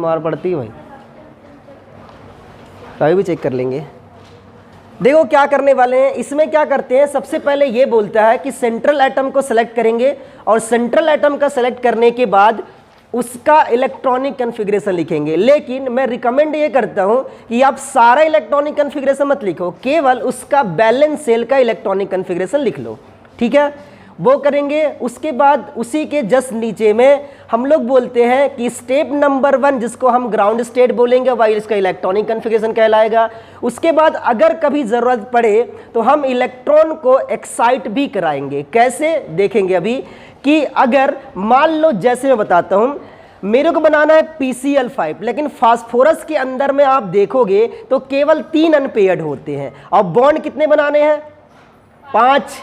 मार पड़ती है भाई, कभी भी चेक कर लेंगे। देखो क्या करने वाले हैं, इसमें क्या करते हैं, सबसे पहले ये बोलता है कि सेंट्रल एटम को सेलेक्ट करेंगे और सेंट्रल एटम का सेलेक्ट करने के बाद उसका इलेक्ट्रॉनिक कन्फिग्रेशन लिखेंगे। लेकिन मैं रिकमेंड ये करता हूं कि आप सारा इलेक्ट्रॉनिक कन्फिग्रेशन मत लिखो, केवल उसका बैलेंस सेल का इलेक्ट्रॉनिक कन्फिग्रेशन लिख लो, ठीक है। वो करेंगे। उसके बाद उसी के जस्ट नीचे में हम लोग बोलते हैं कि स्टेप नंबर 1 जिसको हम ग्राउंड स्टेट बोलेंगे, वाइल इसका इलेक्ट्रॉनिक कन्फिग्रेशन कहलाएगा। उसके बाद अगर कभी ज़रूरत पड़े तो हम इलेक्ट्रॉन को एक्साइट भी कराएंगे। कैसे देखेंगे अभी कि अगर मान लो, जैसे मैं बताता हूँ, मेरे को बनाना है PCl5, लेकिन फास्फोरस के अंदर में आप देखोगे तो केवल 3 अनपेयर्ड होते हैं और बॉन्ड कितने बनाने हैं, 5।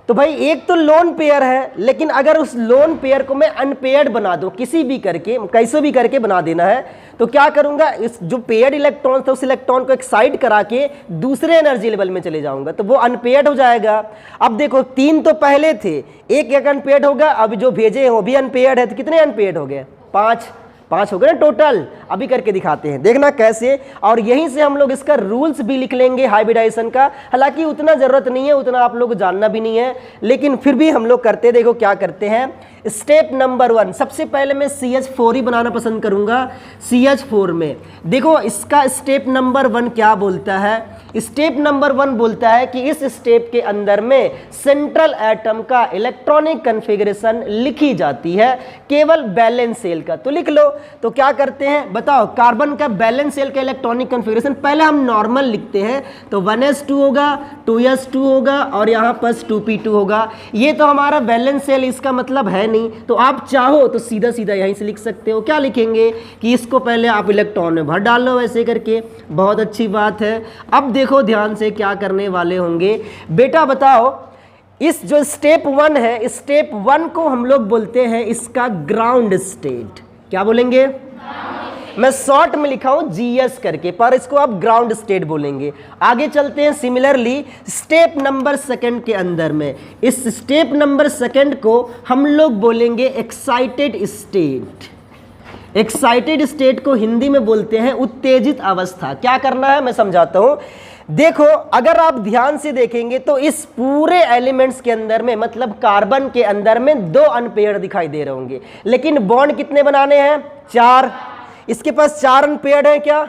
तो भाई एक तो लोन पेयर है, लेकिन अगर उस लोन पेयर को मैं अनपेयर्ड बना दूं, किसी भी करके, कैसे भी करके बना देना है, तो क्या करूंगा, इस जो पेयर्ड इलेक्ट्रॉन था उस इलेक्ट्रॉन को एक्साइट करा के दूसरे एनर्जी लेवल में चले जाऊंगा, तो वो अनपेयर्ड हो जाएगा। अब देखो 3 तो पहले थे, एक अनपेयर्ड होगा, अब जो भेजे हैं वो भी अनपेयर्ड है, तो कितने अनपेयर्ड हो गए, 5 हो गए ना टोटल। अभी करके दिखाते हैं, देखना कैसे। और यहीं से हम लोग इसका रूल्स भी लिख लेंगे हाइब्रिडाइजेशन का, हालांकि उतना जरूरत नहीं है, उतना आप लोग जानना भी नहीं है, लेकिन फिर भी हम लोग करते। देखो क्या करते हैं, स्टेप नंबर 1 सबसे पहले मैं CH4 ही बनाना पसंद करूंगा। CH4 में देखो इसका स्टेप नंबर 1 क्या बोलता है, स्टेप नंबर 1 बोलता है कि इस स्टेप के अंदर में सेंट्रल एटम का इलेक्ट्रॉनिक कन्फिग्रेशन लिखी जाती है, केवल बैलेंस सेल का। तो लिख लो। तो क्या करते हैं बताओ, कार्बन का बैलेंस सेल का इलेक्ट्रॉनिक कन्फिग्रेशन पहले हम नॉर्मल लिखते हैं, तो 1s2 होगा, 2s2 होगा और यहाँ पर 2p2 होगा। ये तो हमारा बैलेंस सेल, इसका मतलब है नहीं, तो आप चाहो तो सीधा सीधा यहीं से लिख सकते हो। क्या लिखेंगे कि इसको पहले आप इलेक्ट्रॉन में भर डालो वैसे करके, बहुत अच्छी बात है। अब देखो ध्यान से क्या करने वाले होंगे बेटा, बताओ इस जो स्टेप 1 है, इस स्टेप 1 को हम लोग बोलते हैं इसका ग्राउंड स्टेट। क्या बोलेंगे, मैं शॉर्ट में लिखा हूं GS करके, पर इसको आप ग्राउंड स्टेट बोलेंगे। आगे चलते हैं। सिमिलरली स्टेप नंबर 2 के अंदर में, इस स्टेप नंबर 2 को हम लोग बोलेंगे एक्साइटेड स्टेट। एक्साइटेड स्टेट को हिंदी में बोलते हैं उत्तेजित अवस्था। क्या करना है मैं समझाता हूं। देखो अगर आप ध्यान से देखेंगे तो इस पूरे एलिमेंट्स के अंदर में, मतलब कार्बन के अंदर में 2 अनपेयर्ड दिखाई दे रहे होंगे, लेकिन बॉन्ड कितने बनाने हैं, 4। इसके पास 4 अनपेयर्ड है क्या,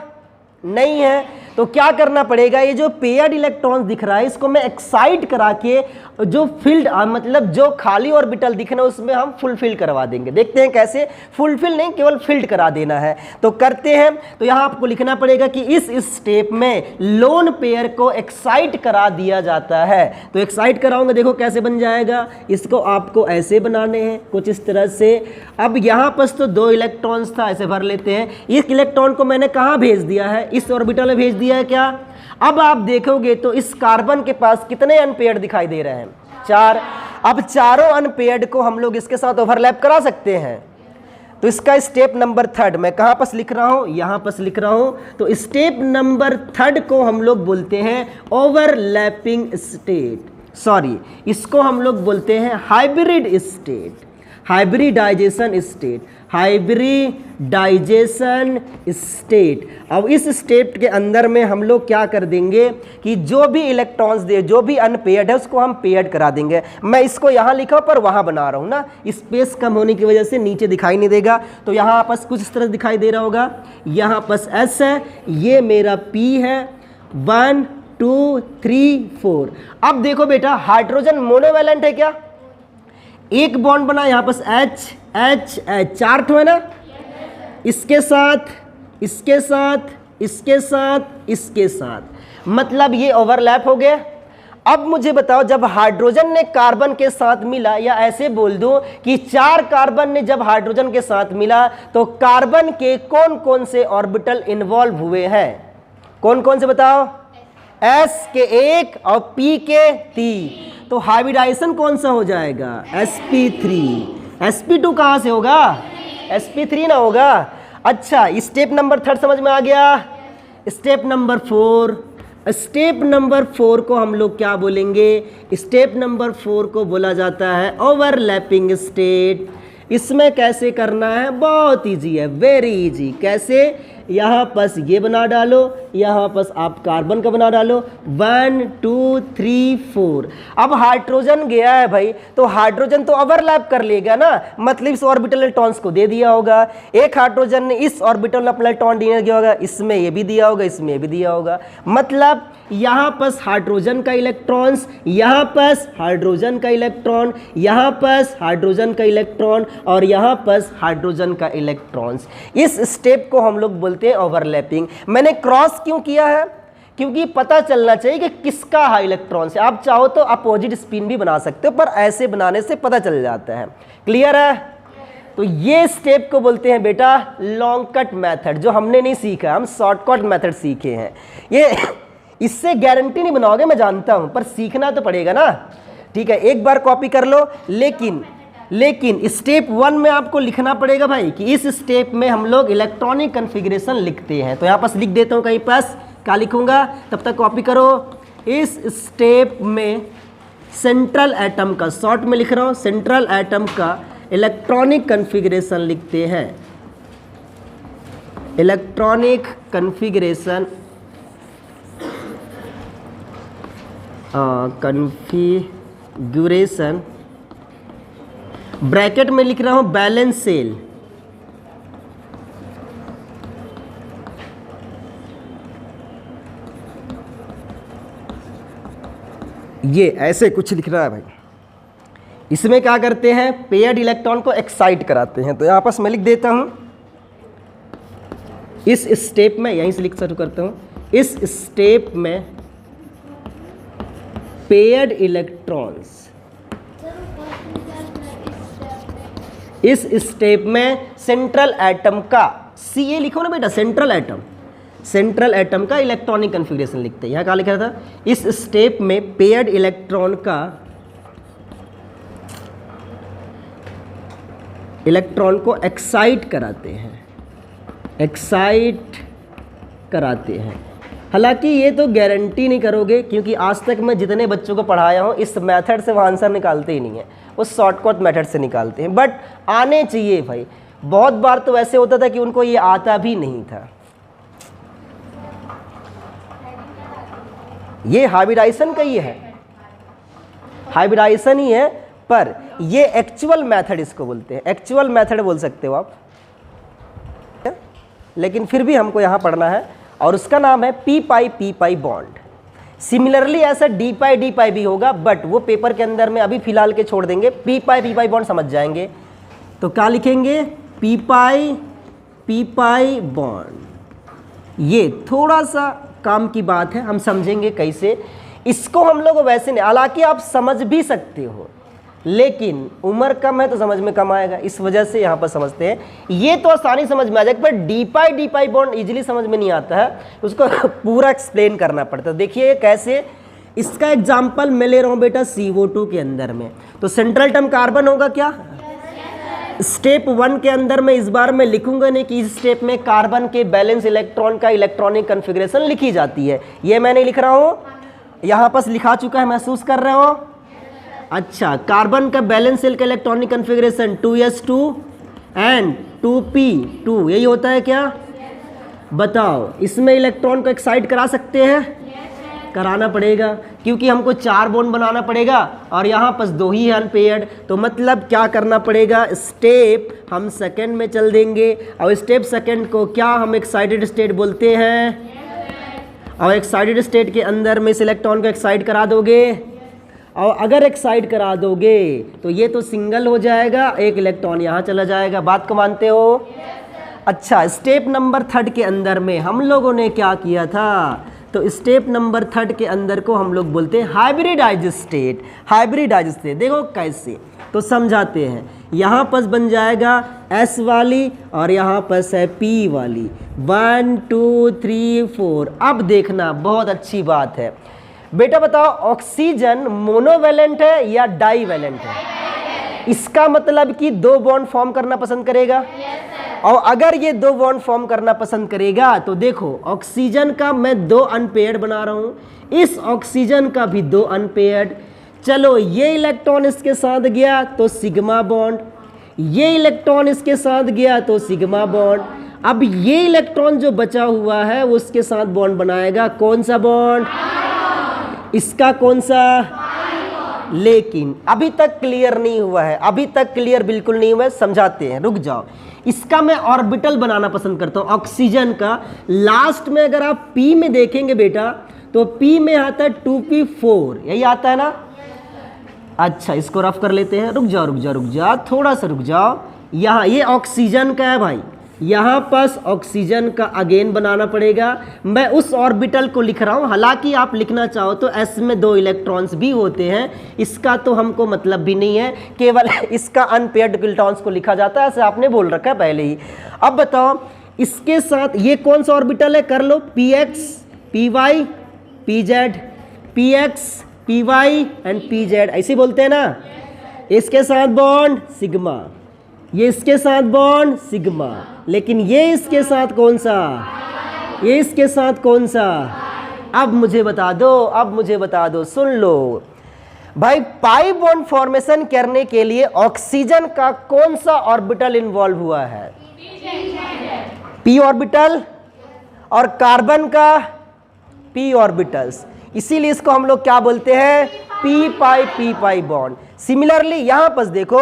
नहीं है। तो क्या करना पड़ेगा, ये जो पेयर्ड इलेक्ट्रॉन्स दिख रहा है इसको मैं एक्साइट करा के जो फील्ड, मतलब जो खाली ऑर्बिटल दिख रहा है उसमें हम फुलफिल करवा देंगे। देखते हैं कैसे, फुलफिल नहीं केवल फिल्ड करा देना है। तो करते हैं। तो यहां आपको लिखना पड़ेगा कि इस स्टेप में लोन पेयर को एक्साइट करा दिया जाता है। तो एक्साइट कराऊंगा, देखो कैसे बन जाएगा। इसको आपको ऐसे बनाने हैं कुछ इस तरह से। अब यहां पर तो 2 इलेक्ट्रॉन्स था, ऐसे भर लेते हैं। इस इलेक्ट्रॉन को मैंने कहां भेज दिया है, इस ऑर्बिटल में भेज दिया है क्या। अब आप देखोगे तो इस कार्बन के पास कितने अनपेयर्ड दिखाई दे रहे हैं, 4। अब चारों अनपेयर्ड को हम लोग इसके साथ ओवरलैप करा सकते हैं। तो इसका स्टेप नंबर 3 मैं कहां पर लिख रहा हूं, यहां पर लिख रहा हूं। तो स्टेप नंबर 3 को हम लोग बोलते हैं ओवरलैपिंग स्टेट, सॉरी इसको हम लोग बोलते हैं hybrid state, hybridization state, hybridization state. अब इस स्टेट के अंदर में हम लोग क्या कर देंगे कि जो भी इलेक्ट्रॉन्स दे, जो भी अनपेयर्ड है उसको हम पेयर्ड करा देंगे। मैं इसको यहाँ लिखा पर वहाँ बना रहा हूँ ना, स्पेस कम होने की वजह से नीचे दिखाई नहीं देगा। तो यहाँ पास कुछ इस तरह दिखाई दे रहा होगा, यहाँ पास S है, ये मेरा P है, 1 2 3 4। अब देखो बेटा हाइड्रोजन मोनोवैलेंट है क्या, एक बॉन्ड बना, यहाँ पास H H H 4 ठो है ना, इसके साथ, इसके साथ, इसके साथ, इसके साथ, मतलब ये ओवरलैप हो गया। अब मुझे बताओ जब हाइड्रोजन ने कार्बन के साथ मिला, या ऐसे बोल दूं कि 4 कार्बन ने जब हाइड्रोजन के साथ मिला तो कार्बन के कौन कौन से ऑर्बिटल इन्वॉल्व हुए हैं, कौन कौन से बताओ, S के 1 और P के 3। तो हाइब्रिडाइजेशन कौन सा हो जाएगा, sp3। sp2 कहां से होगा, sp3 ना होगा। अच्छा स्टेप नंबर 3 समझ में आ गया। स्टेप नंबर 4, स्टेप नंबर 4 को हम लोग क्या बोलेंगे, स्टेप नंबर 4 को बोला जाता है ओवरलैपिंग स्टेट। इसमें कैसे करना है, बहुत इजी है, वेरी इजी। कैसे, यहाँ बस ये बना डालो, यहाँ बस आप कार्बन का बना डालो, 1 2 3 4। अब हाइड्रोजन गया है भाई, तो हाइड्रोजन तो ओवरलैप कर लेगा ना, मतलब इस ऑर्बिटल इलेक्ट्रॉन्स को दे दिया होगा। एक हाइड्रोजन ने इस ऑर्बिटल इलेक्ट्रॉन दिया होगा, इसमें ये भी दिया होगा, इसमें ये भी दिया होगा, मतलब यहाँ पर हाइड्रोजन का इलेक्ट्रॉन्स, यहाँ पर हाइड्रोजन का इलेक्ट्रॉन, यहाँ पर हाइड्रोजन का इलेक्ट्रॉन और यहाँ पर हाइड्रोजन का इलेक्ट्रॉन्स। इस स्टेप को हम लोग बोलते हैं ओवरलैपिंग। मैंने क्रॉस क्यों किया है, क्योंकि पता चलना चाहिए कि किसका हाई इलेक्ट्रॉन है। आप चाहो तो अपोजिट स्पिन भी बना सकते हो, पर ऐसे बनाने से पता चल जाता है। क्लियर है? तो ये स्टेप को बोलते हैं बेटा लॉन्ग कट मेथड, जो हमने नहीं सीखा, हम शॉर्टकट मेथड सीखे हैं। ये इससे गारंटी नहीं बनाओगे मैं जानता हूं, पर सीखना तो पड़ेगा ना। ठीक है, एक बार कॉपी कर लो, लेकिन स्टेप 1 में आपको लिखना पड़ेगा भाई कि इस स्टेप में हम लोग इलेक्ट्रॉनिक कॉन्फ़िगरेशन लिखते हैं। तो यहाँ पास लिख देता हूँ, कहीं पास क्या लिखूंगा, तब तक कॉपी करो। इस स्टेप में सेंट्रल एटम का, शॉर्ट में लिख रहा हूँ, सेंट्रल एटम का इलेक्ट्रॉनिक कॉन्फ़िगरेशन लिखते हैं। इलेक्ट्रॉनिक कॉन्फ़िगरेशन कॉन्फ़िगरेशन ब्रैकेट में लिख रहा हूं बैलेंस सेल। ये ऐसे कुछ लिख रहा है भाई। इसमें क्या करते हैं, पेयर्ड इलेक्ट्रॉन को एक्साइट कराते हैं। तो यहां पर मैं लिख देता हूं, इस स्टेप में, यहीं से लिख शुरू करता हूं, इस स्टेप में पेयर्ड इलेक्ट्रॉन्स, इस स्टेप में सेंट्रल एटम का, सी लिखो ना बेटा, सेंट्रल एटम का इलेक्ट्रॉनिक कॉन्फ़िगरेशन लिखते हैं। यहां क्या लिखा था, इस स्टेप में पेयर्ड इलेक्ट्रॉन का, इलेक्ट्रॉन को एक्साइट कराते हैं। हालांकि ये तो गारंटी नहीं करोगे, क्योंकि आज तक मैं जितने बच्चों को पढ़ाया हूँ इस मेथड से वो आंसर निकालते ही नहीं है, वो शॉर्टकट मेथड से निकालते हैं। बट आने चाहिए भाई। बहुत बार तो ऐसे होता था कि उनको ये आता भी नहीं था। ये हाइब्रिडाइजेशन का ही है, हाइब्रिडाइजेशन ही है, पर ये एक्चुअल मेथड इसको बोलते हैं, एक्चुअल मेथड बोल सकते हो आप, लेकिन फिर भी हमको यहाँ पढ़ना है। और उसका नाम है पी पाई बॉन्ड। सिमिलरली ऐसा डी पाई भी होगा, बट वो पेपर के अंदर में अभी फिलहाल के छोड़ देंगे। पी पाई बॉन्ड समझ जाएंगे। तो क्या लिखेंगे, पी पाई बॉन्ड। ये थोड़ा सा काम की बात है, हम समझेंगे कैसे। इसको हम लोग वैसे नहीं, हालांकि आप समझ भी सकते हो, लेकिन उम्र कम है तो समझ में कम आएगा, इस वजह से यहाँ पर समझते हैं। ये तो आसानी समझ में आ जाएगा, पर डी पाई बॉन्ड इजीली समझ में नहीं आता है, उसको पूरा एक्सप्लेन करना पड़ता है। देखिए कैसे, इसका एग्जांपल मैं ले रहा हूँ बेटा CO2 के अंदर में। तो सेंट्रल एटम कार्बन होगा क्या, स्टेप 1 के अंदर में इस बार मैं लिखूंगा नहीं कि इस स्टेप में कार्बन के बैलेंस इलेक्ट्रॉन का इलेक्ट्रॉनिक कॉन्फ़िगरेशन लिखी जाती है। ये मैं नहीं लिख रहा हूँ, यहाँ पर लिखा चुका है, महसूस कर रहे हो। अच्छा, कार्बन का बैलेंस सेल का electronic configuration 2s2 and 2p2, यही होता है क्या? बताओ, इसमें इलेक्ट्रॉन को एक्साइट करा सकते हैं? कराना पड़ेगा, क्योंकि हमको 4 बॉन्ड बनाना पड़ेगा और यहाँ पर 2 ही है अनपेयर्ड। तो मतलब क्या करना पड़ेगा, स्टेप हम सेकंड में चल देंगे, और स्टेप सेकंड को क्या हम एक्साइटेड स्टेट बोलते हैं। और एक्साइटेड स्टेट के अंदर में इस इलेक्ट्रॉन को एक्साइट करा दोगे, और अगर एक्साइट करा दोगे तो ये तो सिंगल हो जाएगा, एक इलेक्ट्रॉन यहाँ चला जाएगा। बात को मानते हो? अच्छा, स्टेप नंबर 3 के अंदर में हम लोगों ने क्या किया था, तो स्टेप नंबर 3 के अंदर को हम लोग बोलते हैं हाइब्रिडाइज्ड स्टेट। हाइब्रिडाइज्ड स्टेट देखो कैसे, तो समझाते हैं। यहाँ पर बन जाएगा S वाली और यहाँ पर है P वाली, 1 2 3 4। अब देखना, बहुत अच्छी बात है बेटा, बताओ ऑक्सीजन मोनोवैलेंट है या डाईवैलेंट है? इसका मतलब कि 2 बॉन्ड फॉर्म करना पसंद करेगा। और अगर ये 2 बॉन्ड फॉर्म करना पसंद करेगा तो देखो, ऑक्सीजन का मैं 2 अनपेयर्ड बना रहा हूं, इस ऑक्सीजन का भी 2 अनपेयर्ड। चलो, ये इलेक्ट्रॉन इसके साथ गया तो सिग्मा बॉन्ड, ये इलेक्ट्रॉन इसके साथ गया तो सिग्मा बॉन्ड। अब ये इलेक्ट्रॉन जो बचा हुआ है उसके साथ बॉन्ड बनाएगा, कौन सा बॉन्ड? इसका कौन सा? लेकिन अभी तक क्लियर नहीं हुआ है, अभी तक क्लियर बिल्कुल नहीं हुआ है, समझाते हैं, रुक जाओ। इसका मैं ऑर्बिटल बनाना पसंद करता हूं ऑक्सीजन का। लास्ट में अगर आप P में देखेंगे बेटा तो P में आता है 2p4, यही आता है ना? अच्छा, इसको रफ कर लेते हैं, रुक जाओ रुक जाओ रुक जाओ, थोड़ा सा रुक जाओ। यहाँ ये ऑक्सीजन का है भाई, यहाँ पास ऑक्सीजन का अगेन बनाना पड़ेगा। मैं उस ऑर्बिटल को लिख रहा हूँ, हालांकि आप लिखना चाहो तो S में 2 इलेक्ट्रॉन्स भी होते हैं, इसका तो हमको मतलब भी नहीं है, केवल इसका अनपेयर्ड इलेक्ट्रॉन्स को लिखा जाता है, ऐसे आपने बोल रखा है पहले ही। अब बताओ इसके साथ ये कौन सा ऑर्बिटल है, कर लो, px py pz, px py and pz, ऐसे बोलते हैं ना। इसके साथ बॉन्ड सिग्मा, ये इसके साथ बॉन्ड सिग्मा, लेकिन ये इसके साथ कौन सा? ये इसके साथ कौन सा? अब मुझे बता दो, अब मुझे बता दो, सुन लो भाई, पाई बॉन्ड फॉर्मेशन करने के लिए ऑक्सीजन का कौन सा ऑर्बिटल इन्वॉल्व हुआ है? p ऑर्बिटल, और कार्बन का p ऑर्बिटल्स, इसीलिए इसको हम लोग क्या बोलते हैं? p pi bond. सिमिलरली यहां पर देखो,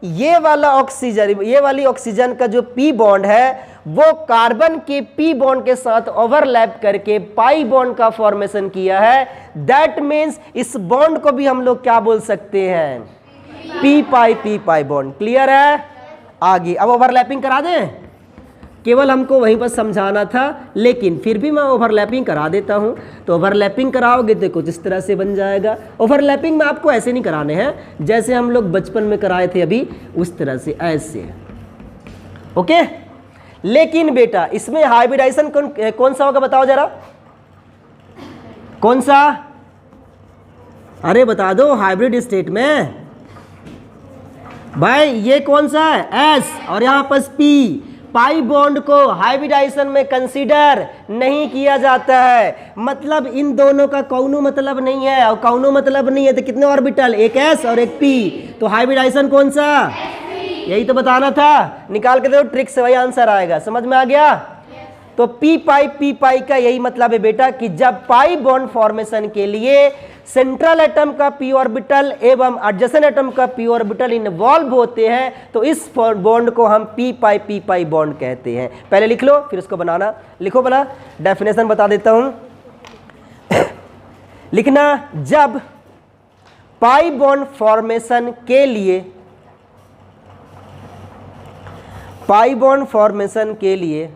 ये वाला ऑक्सीजन, ये वाली ऑक्सीजन का जो p बॉन्ड है वो कार्बन के p बॉन्ड के साथ ओवरलैप करके पाई बॉन्ड का फॉर्मेशन किया है। दैट मीन्स इस बॉन्ड को भी हम लोग क्या बोल सकते हैं? p pi bond. क्लियर है? आगे अब ओवरलैपिंग करा दें, केवल हमको वहीं पर समझाना था, लेकिन फिर भी मैं ओवरलैपिंग करा देता हूं। तो ओवरलैपिंग कराओगे तो कुछ इस तरह से बन जाएगा। ओवरलैपिंग में आपको ऐसे नहीं कराने हैं जैसे हम लोग बचपन में कराए थे अभी, उस तरह से, ऐसे, ओके। लेकिन बेटा इसमें हाइब्रिडाइजेशन कौन सा होगा, बताओ जरा, कौन सा? अरे बता दो, हाइब्रिड स्टेट में भाई ये कौन सा है? S, और यहां पर P। पाई बॉन्ड को हाइब्रिडाइजेशन में कंसीडर नहीं किया जाता है, मतलब इन दोनों का कौनो मतलब नहीं है, और कौनो मतलब नहीं है तो कितने ऑर्बिटल? एक S और एक P, तो हाइब्रिडाइजेशन कौन सा? यही तो बताना था, निकाल के दो, ट्रिक से वही आंसर आएगा। समझ में आ गया? तो p पाई का यही मतलब है बेटा कि जब पाई बॉन्ड फॉर्मेशन के लिए सेंट्रल एटम का p ऑर्बिटल एवं एडजेसेंट एटम का p ऑर्बिटल इन्वॉल्व होते हैं तो इस बॉन्ड को हम p पाई बॉन्ड कहते हैं। पहले लिख लो फिर उसको बनाना। लिखो, बना डेफिनेशन बता देता हूं। लिखना, जब पाई बॉन्ड फॉर्मेशन के लिए, पाई बॉन्ड फॉर्मेशन के लिए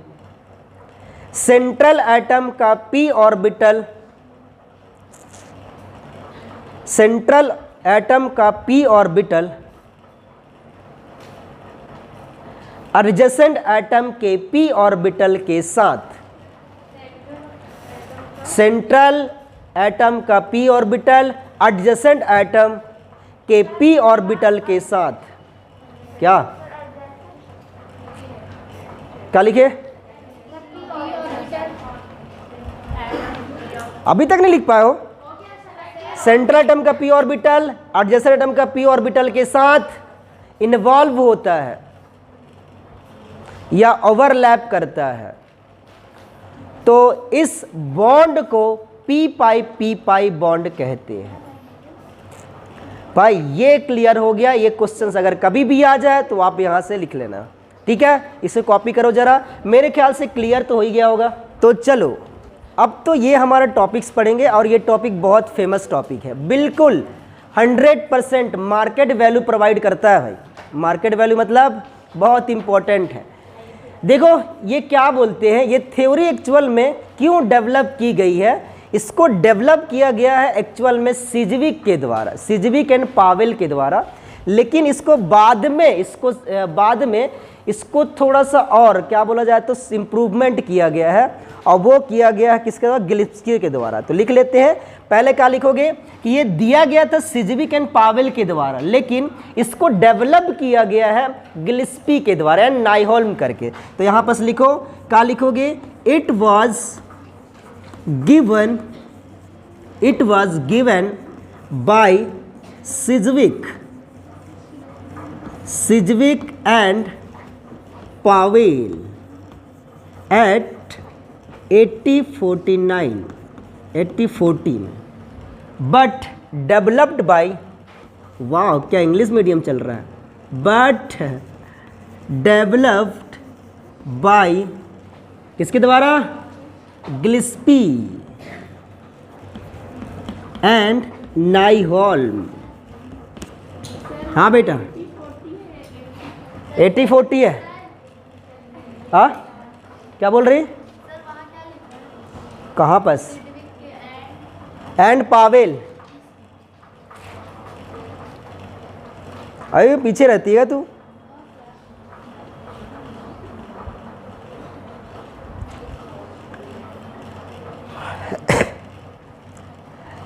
सेंट्रल एटम का p ऑर्बिटल, सेंट्रल एटम का p ऑर्बिटल एडजेसेंट एटम के p ऑर्बिटल के साथ, सेंट्रल एटम का p ऑर्बिटल एडजेसेंट एटम के p ऑर्बिटल के साथ, क्या लिखे? अभी तक नहीं लिख पाए हो? सेंट्रल एटम का p ऑर्बिटल एडजेसेंट एटम का p ऑर्बिटल के साथ इन्वॉल्व होता है या ओवरलैप करता है, तो इस बॉन्ड को p पाई बॉन्ड कहते हैं। भाई ये क्लियर हो गया। ये क्वेश्चंस अगर कभी भी आ जाए तो आप यहां से लिख लेना, ठीक है? इसे कॉपी करो जरा, मेरे ख्याल से क्लियर तो हो ही गया होगा। तो चलो अब तो ये हमारा टॉपिक्स पढ़ेंगे, और ये टॉपिक बहुत फेमस टॉपिक है, बिल्कुल 100% मार्केट वैल्यू प्रोवाइड करता है भाई। मार्केट वैल्यू मतलब बहुत इंपॉर्टेंट है। देखो ये क्या बोलते हैं, ये थ्योरी एक्चुअल में क्यों डेवलप की गई है? इसको डेवलप किया गया है एक्चुअल में सिजविक के द्वारा, सिजविक एंड पावेल के द्वारा, लेकिन इसको बाद में इसको थोड़ा सा और क्या बोला जाए तो इम्प्रूवमेंट किया गया है, और वो किया गया है किसके द्वारा? गिल्स्पी के द्वारा। तो लिख लेते हैं, पहले क्या लिखोगे कि ये दिया गया था सिजविक एंड पावेल के द्वारा, लेकिन इसको डेवलप किया गया है गिल्स्पी के द्वारा, नाइहोल्म करके। तो यहाँ पर लिखो, क्या लिखोगे? It was given by Sidgwick Sidgwick and Powell at 1814 but developed by, वाह क्या इंग्लिश मीडियम चल रहा है, बट डेवलप्ड बाय किसके द्वारा, गिल्स्पी एंड नाइहोल्म। हाँ बेटा 80-40 है। हाँ क्या बोल रही, कहाँ पास, एंड पावेल। अरे पीछे रहती है तू।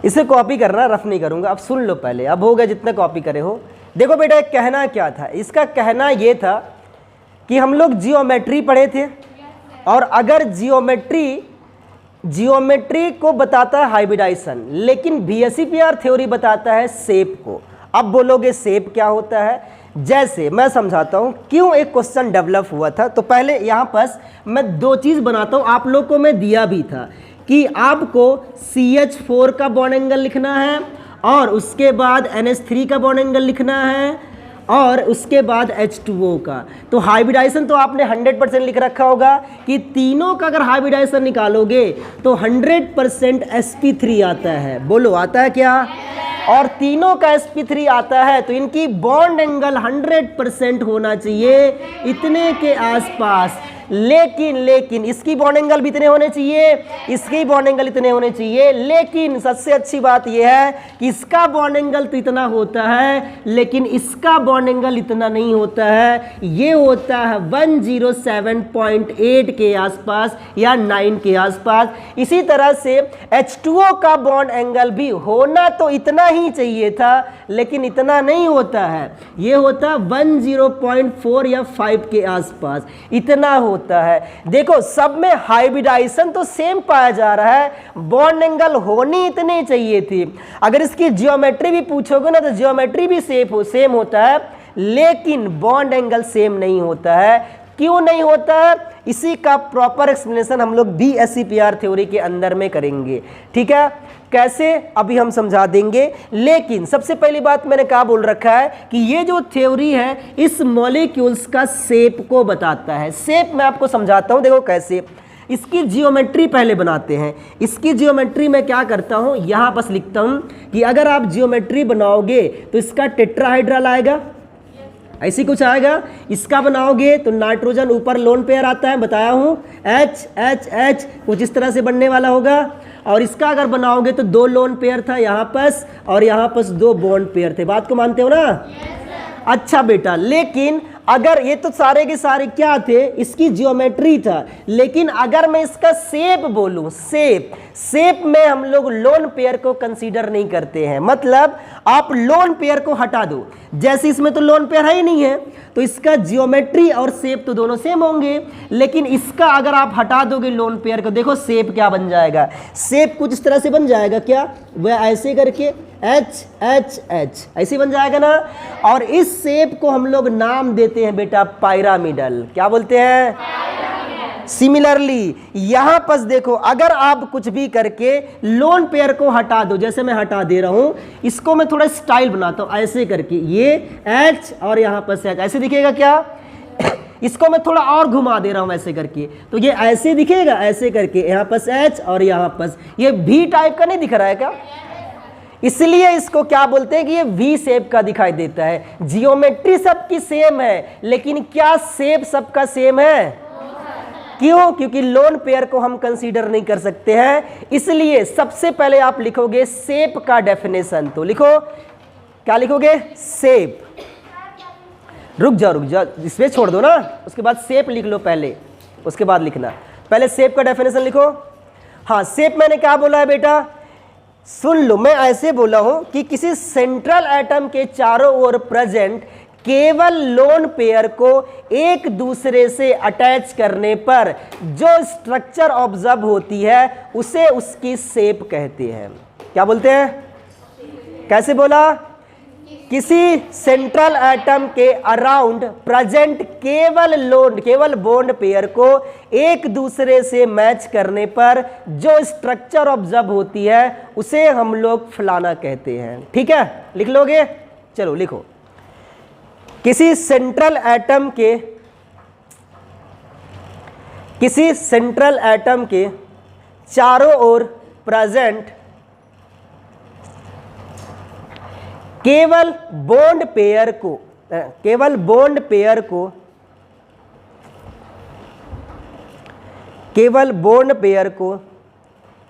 इसे कॉपी करना, रफ नहीं करूंगा, अब सुन लो पहले, अब हो गया जितना कॉपी करे हो। देखो बेटा कहना क्या था, इसका कहना ये था कि हम लोग जियोमेट्री पढ़े थे, और अगर जियोमेट्री को बताता है हाइब्रिडाइजेशन, लेकिन VSEPR थ्योरी बताता है शेप को। अब बोलोगे शेप क्या होता है, जैसे मैं समझाता हूं क्यों एक क्वेश्चन डेवलप हुआ था। तो पहले यहां पर मैं दो चीज बनाता हूं, आप लोग को मैं दिया भी था कि आपको CH4 का बॉन्ड एंगल लिखना है, और उसके बाद NH3 का बॉन्ड एंगल लिखना है, और उसके बाद H2O का। तो हाइब्रिडाइजेशन तो आपने 100% लिख रखा होगा कि तीनों का अगर हाइब्रिडाइजेशन निकालोगे तो 100% sp3 आता है। बोलो आता है क्या, और तीनों का sp3 आता है, तो इनकी बॉन्ड एंगल 100% होना चाहिए इतने के आसपास। लेकिन इसकी बॉन्ड एंगल भी इतने होने चाहिए, इसकी बॉन्ड एंगल इतने होने चाहिए, लेकिन सबसे अच्छी बात यह है कि इसका बॉन्ड एंगल तो इतना होता है, लेकिन इसका बॉन्ड एंगल इतना नहीं होता है, ये होता है 107.8 के आसपास या 9 के आसपास। इसी तरह से H2O का बॉन्ड एंगल भी होना तो इतना ही चाहिए था, लेकिन इतना नहीं होता है, ये होता 10.4 या 5 के आसपास, इतना होता है। देखो सब में हाइब्रिडाइजेशन तो सेम पाया जा रहा है, बॉन्ड एंगल होनी इतने चाहिए थी। अगर इसकी जियोमेट्री भी पूछोगे ना तो जियोमेट्री भी सेम होता है, लेकिन बॉन्ड एंगल सेम नहीं होता है। क्यों नहीं होता है, इसी का प्रॉपर एक्सप्लेनेशन हम लोग VSEPR थ्योरी के अंदर में करेंगे। ठीक है, कैसे अभी हम समझा देंगे, लेकिन सबसे पहली बात मैंने क्या बोल रखा है कि ये जो थ्योरी है इस मॉलिक्यूल्स का शेप को बताता है। शेप मैं आपको समझाता हूं, देखो कैसे। इसकी जियोमेट्री पहले बनाते हैं। इसकी जियोमेट्री मैं क्या करता हूं, यहां बस लिखता हूं कि अगर आप जियोमेट्री बनाओगे तो इसका टेट्राहाइड्रल आएगा, ऐसी कुछ आएगा। इसका बनाओगे तो नाइट्रोजन ऊपर लोन पेयर आता है, बताया हूं, H कुछ इस तरह से बनने वाला होगा। और इसका अगर बनाओगे तो 2 लोन पेयर था यहाँ पास, और यहाँ पास 2 बॉन्ड पेयर थे। बात को मानते हो ना? अच्छा बेटा, लेकिन अगर ये तो सारे के सारे क्या थे, इसकी जियोमेट्री था, लेकिन अगर मैं इसका शेप बोलूं, शेप में हम लोग लोन पेयर को कंसीडर नहीं करते हैं। मतलब आप लोन पेयर को हटा दो, जैसे इसमें तो लोन पेयर है ही नहीं है, तो इसका जियोमेट्री और शेप तो दोनों सेम होंगे। लेकिन इसका अगर आप हटा दोगे लोन पेयर को, देखो शेप क्या बन जाएगा, शेप कुछ इस तरह से बन जाएगा। क्या वह ऐसे करके H ऐसे बन जाएगा ना। और इस शेप को हम लोग नाम देते हैं बेटा पायरामिडल। क्या बोलते हैं? सिमिलरली यहां पर देखो, अगर आप कुछ भी करके लोन पेयर को हटा दो, जैसे मैं हटा दे रहा हूं, इसको मैं थोड़ा स्टाइल बनाता हूं ऐसे करके, ये H और यहां पर से ऐसे दिखेगा क्या? इसको मैं थोड़ा और घुमा दे रहा हूं ऐसे करके, तो ये ऐसे दिखेगा, ऐसे करके यहां पर H और यहां पर ये V टाइप का नहीं दिख रहा है क्या? इसलिए इसको क्या बोलते हैं कि ये V शेप का दिखाई देता है। जियोमेट्री सबकी सेम है, लेकिन क्या शेप सबका सेम है? क्यों? क्योंकि लोन पेयर को हम कंसीडर नहीं कर सकते हैं। इसलिए सबसे पहले आप लिखोगे शेप का डेफिनेशन। तो लिखो, क्या लिखोगे? शेप। रुक जाओ, इसमें छोड़ दो ना, उसके बाद शेप लिख लो पहले, उसके बाद लिखना। पहले शेप का डेफिनेशन लिखो। हाँ, शेप मैंने क्या बोला है बेटा, सुन लो, मैं ऐसे बोला हूं कि किसी सेंट्रल एटम के चारों ओर प्रेजेंट केवल लोन पेयर को एक दूसरे से अटैच करने पर जो स्ट्रक्चर ऑब्जर्व होती है उसे उसकी शेप कहते हैं। क्या बोलते हैं? कैसे बोला? किसी सेंट्रल एटम के अराउंड प्रेजेंट केवल बॉन्ड पेयर को एक दूसरे से मैच करने पर जो स्ट्रक्चर ऑब्जर्व होती है उसे हम लोग फलाना कहते हैं। ठीक है, लिख लोगे? चलो लिखो। किसी सेंट्रल एटम के चारों ओर प्रेजेंट केवल बॉन्ड पेयर को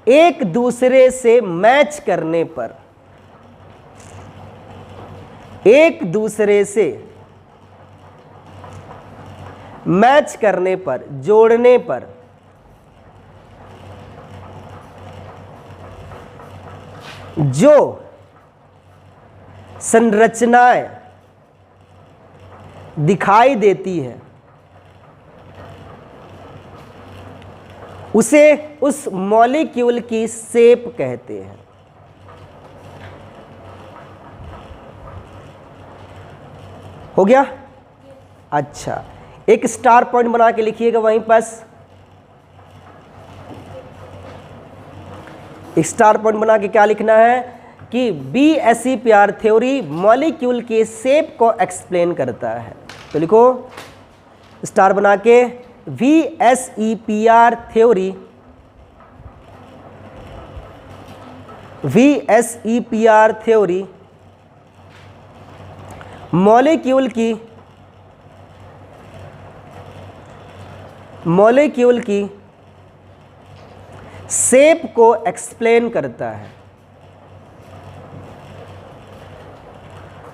एक दूसरे से मैच करने पर जोड़ने पर जो संरचनाएं दिखाई देती है उसे उस मॉलिक्यूल की शेप कहते हैं। हो गया? अच्छा, एक स्टार पॉइंट बना के लिखिएगा वहीं पास। एक स्टार पॉइंट बना के क्या लिखना है कि BSEPR थ्योरी मॉलिक्यूल के शेप को एक्सप्लेन करता है। तो लिखो स्टार बना के, VSEPR थ्योरी मॉलिक्यूल की शेप को एक्सप्लेन करता है।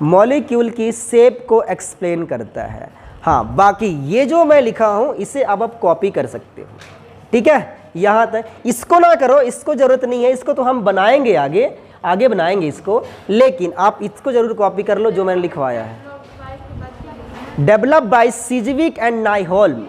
मॉलिक्यूल की शेप को एक्सप्लेन करता है। हाँ, बाकी ये जो मैं लिखा हूं इसे अब आप कॉपी कर सकते हो। ठीक है, यहां तक। इसको ना करो, इसको जरूरत नहीं है, इसको तो हम बनाएंगे आगे बनाएंगे इसको, लेकिन आप इसको जरूर कॉपी कर लो जो मैंने लिखवाया है। Develop by Sidgwick and नाइहोल्म।